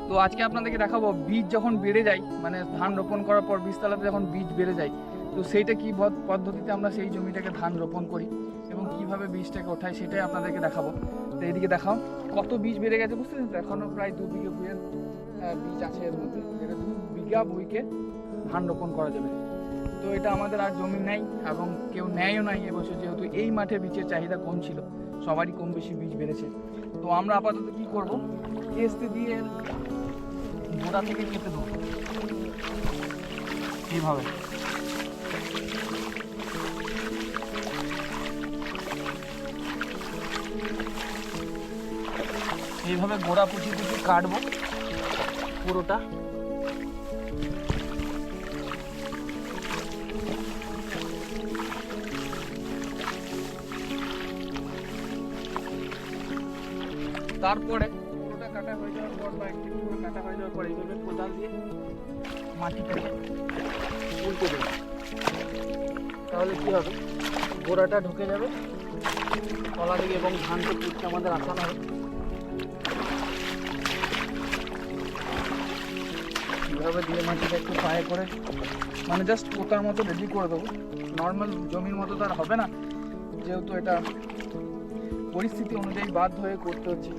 তো আজকে আপনাদেরকে দেখাবো বীজ যখন বেড়ে যায়, মানে ধান রোপণ করার পর বীজতলাতে যখন বীজ বেড়ে যায়, তো সেইটা কী পদ্ধতিতে আমরা সেই জমিটাকে ধান রোপণ করি এবং কিভাবে বীজটাকে ওঠাই সেটাই আপনাদেরকে দেখাবো। তো এইদিকে দেখাও কত বীজ বেড়ে গেছে, বুঝতেছেন তো? এখনও প্রায় 2 বিঘে বইয়ের বীজ আছে এর মধ্যে, যেটা 2 বিঘা বইকে ধান রোপণ করা যাবে। তো এটা আমাদের আর জমি নেই এবং কেউ নেয়ও নাই এবছর, যেহেতু এই মাঠে বীজের চাহিদা কম ছিল, সবারই কম বেশি বীজ বেড়েছে। তো আমরা আপাতত কি করব, কেস্তে দিয়ে গোড়া থেকে কেটে দেবো এইভাবে। এইভাবে গোড়া পুঁটি কাটবো পুরোটা। তারপরে পুরোটা কাটা হয়ে যাওয়ার পর বা একটি পুরো কাটা হয়ে যাওয়ার পর এইভাবে কোদাল দিয়ে মাটিটাকে উল্টে দেবে। তাহলে কী হবে, গোড়াটা ঢুকে যাবে তলা দিকে এবং ধানটা পুঁততে আমাদের আসান হবে। এইভাবে দিয়ে মাটিটা একটু পায়ে করে মানে জাস্ট পোতার মতো রেডি করে দেবো। নর্মাল জমির মতো তো আর হবে না, যেহেতু এটা পরিস্থিতি অনুযায়ী বাধ্য হয়ে করতে হচ্ছে।